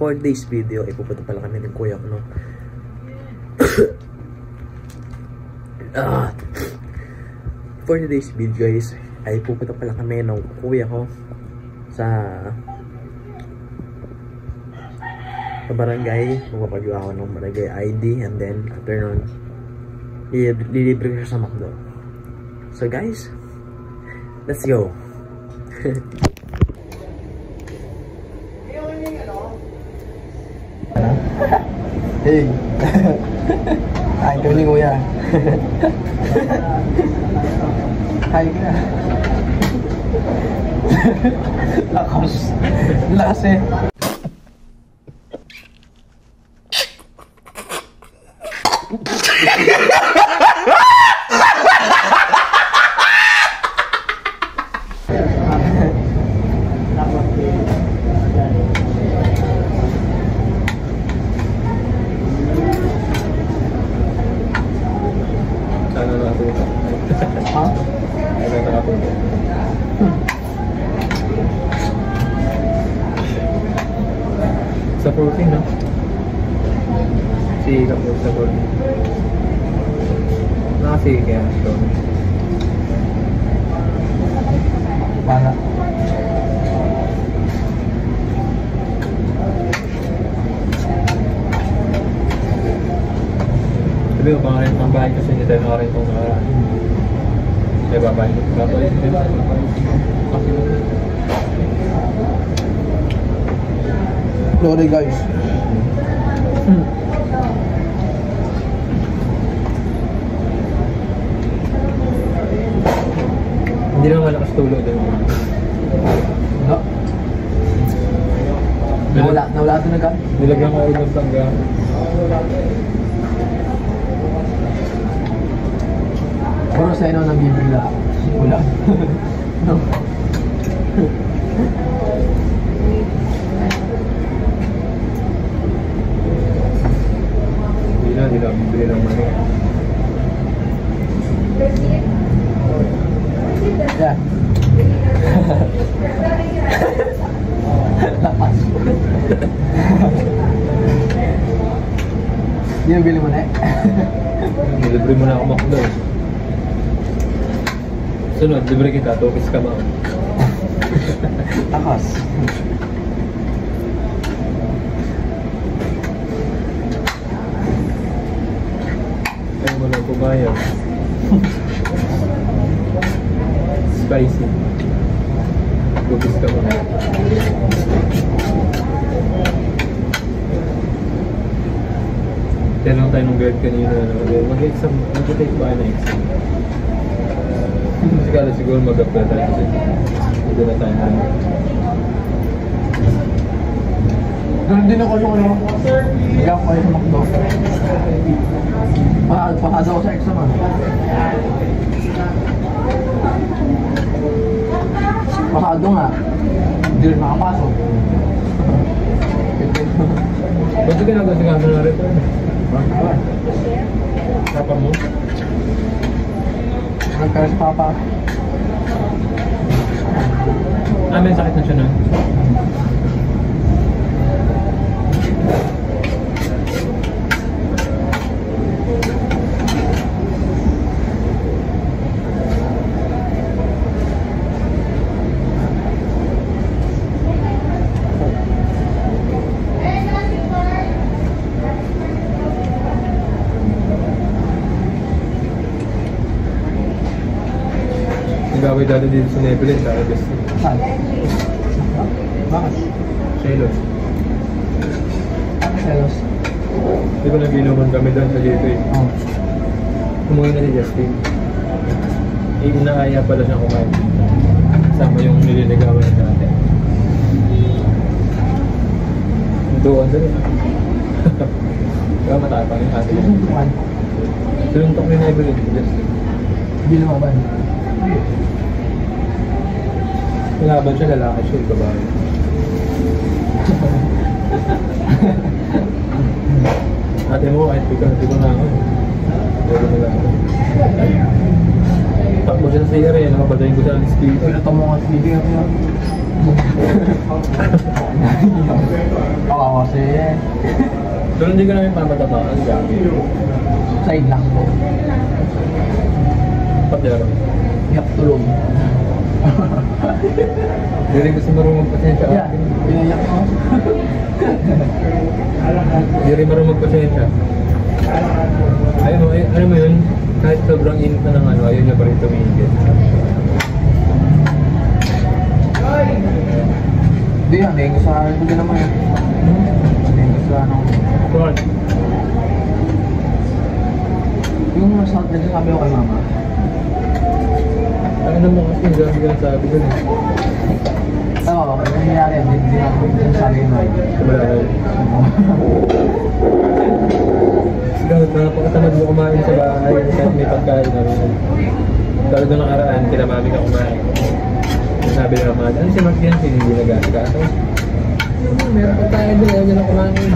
for this video, ay pupunta pala kami ng kuya ko, no? For today's video guys, ay pupunta pala kami ng kuya ko sa barangay. Magpapagawa ako ng barangay ID, and then after nun lilibre ko siya sa McDo. So guys, let's go. Hey. Kain kami ni kuya. Kain ka. Lakas. Lakas eh. Sa protein, no? Si kapag sa protein. Nakasige kaya ito. Para. Sabi ko, baka rin ang bahay kasi hindi tayo nakarin itong nakaraan. Kaya babahin ko. Babahin ko. Sorry guys. Hindi naman malakas tulog din. No? Nawala ito na ka? Nilagyan ko ulit ng tangga. Puro sa ino nang bibigla. Wala. No. Hindi na bibili ng mani. Yan. Lakas. Hindi yung bili mo na eh. Libre mo na ako McDo. Sunod, libre kita. Tokis ka ba? Lakas. Kaya mo lang kumayan. Spicy. Tokis ka ba? Kaya lang tayo nung guard kanina. Mag-exam. Mag-take ba na exam? Kasi kala siguro mag-apply tayo kasi hindi na tayo na. Ganun din ako yung ano. Hindi ako kayo sa McDo. Pakasa ko sa exam ah. Pasado nga. Hindi rin makapasok. Ba't ka nagasigaso na rin? Papa mo? Nagkaya si Papa. May sakit na siya na. Nagaway dati dito sa Nebulin, sa August. Saan? Bakit? Selos. Selos. Di ba nag-inuman kami doon sa Gateway? Oo. Umuwi na si Justin. Inaaya pala siya kumain. Kasama yung nililigawan na dati. Doon doon. Kaya matapang yung ate. Suntukan. Suntok ni Nebulin si Justin. Hindi lumaban. Laban siya, lalaki siya, babae. Ate mo, kahit di ko na ako. Pero nila ako. Takbo siya sa CR eh, nakapatayin ko siya ng speaker. Ito mo nga speaker niya. Kawawa. kasi Pero hindi ko namin pamatapaan. side lang po. Patlaro. Iyak tulog. Hindi rin kasi marunong magpasensya. Yeah, pinayak ko. Hindi rin marunong magpasensya. Alam mo yun, kahit sobrang init na ng ano, ayun niya pa rin tumigil. Hindi yan, eh. Sa ito din naman yan. Sa ano. Tuhan. Yung nagsasabi ko kay mama. Ano naman kasi yung dami ka nasabi dun eh. Oo, yung nangyayari yan. Hindi ako sinasabi yun. Wala na yun. Ikaw, napakatamad mo kumain sa bahay kahit may pagkain na rin. Pero doon nakaraan, kinamami ka kumain. Sabi na naman, ano si Mark yan? Hindi nag-aagato. Meron pa tayo doon, ayaw niya na kumain.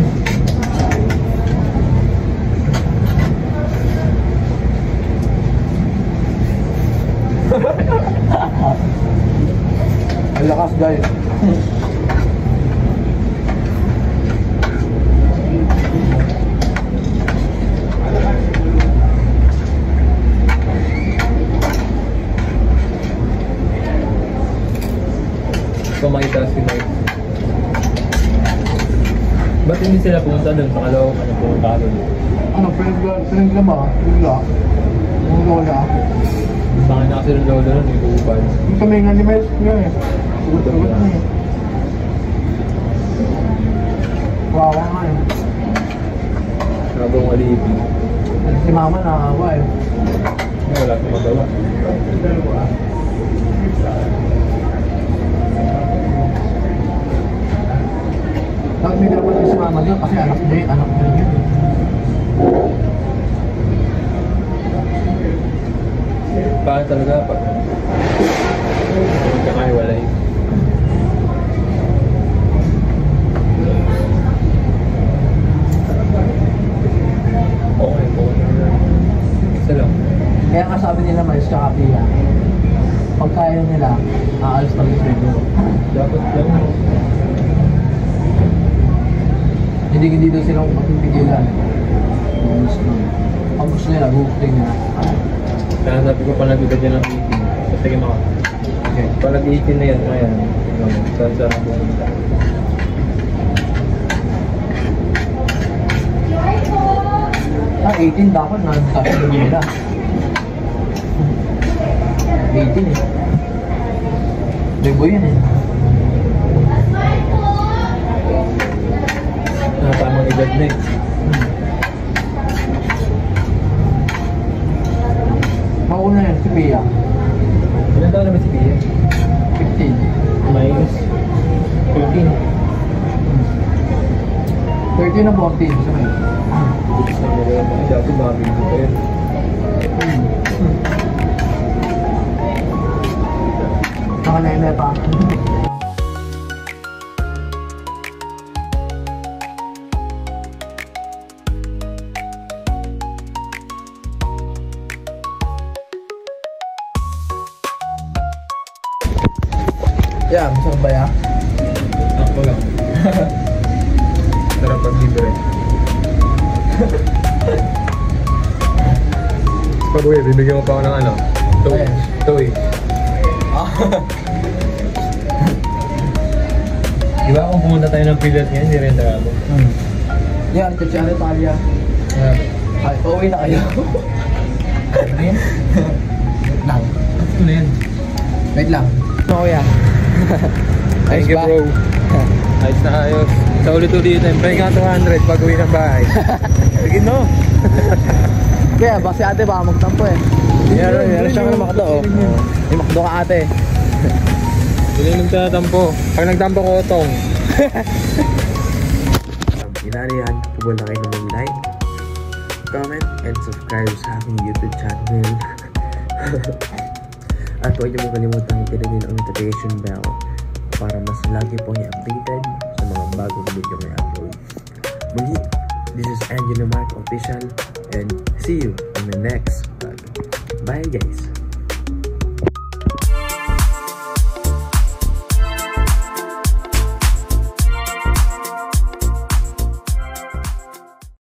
Ang lakas guys. Pumakita si Mike. Ba't hindi sila pumunta doon sa Caloocan? Ano pumunta ka doon? Ano, pinagla ba? Pinagla? Yung lola. Baka na kasi ng lolo nun, may bubal. Yung kami nga ni Miles nga eh. Sugot-sugot na eh. Wawa nga eh. Nabong alipin. Si mama nakawa eh. Wala akong magawa. Bakit may dapat si mama doon? Kasi anak niya yun. Bakit talaga pa? Huwag ka maiwalay. Okay. Isa lang. Kaya nga sabi nila Miles tsaka Pia, pag kaya nila, aalis na rin siguro. Dapat lang. Hindi daw silang magpipigilan. Pag gusto nila, bukting nila. Kaya sabi ko pa nag-ibad yan ng 18. Sige mo. Okay. Pag nag-18 na yan, ayan. Saan ang pumunta. Ah, 18 dapat nag-touch na nila. 18 eh. Big boy yan eh. Tamang edad na eh. Mauna yan, si Pia. Ilan taon naman si Pia? 15. Minus 13. 13 na 14 sa may. Bukas na mo kaya mga dati baka bigyan ko yun. Nakaneme pa. Yeah, masarap ba ya? Ako lang. Sarap pag libre. Pag uwi, bibigyan mo pa ako ng ano? Toy. Ayan. Toy. Diba kung pumunta tayo ng pilot ngayon, hindi rin tayo. Yan, Tiziano Italia. Ay, pauwi na kayo. Wait lang. Ito na yan. Wait lang. Oh, yeah. Thank you, bro. Ayos na ayos. Sa ulit-ulitin, pahinga 200 pag uwi ng bahay. Sige no. Kaya, baka si ate baka magtampo eh. Meron siya ka na makdo oh. May makdo ka ate. Hindi nagtatampo. Pag nagtampo ko, tong. Inarihan, huwag na kayo na mag-like, comment, and subscribe sa aking YouTube channel. At huwag niyo mo kalimutang i-rin ang notification bell para mas lagi po niya updated sa mga bagong video may upload. Muli, this is Angelo Mark Official and see you in the next vlog. Bye guys!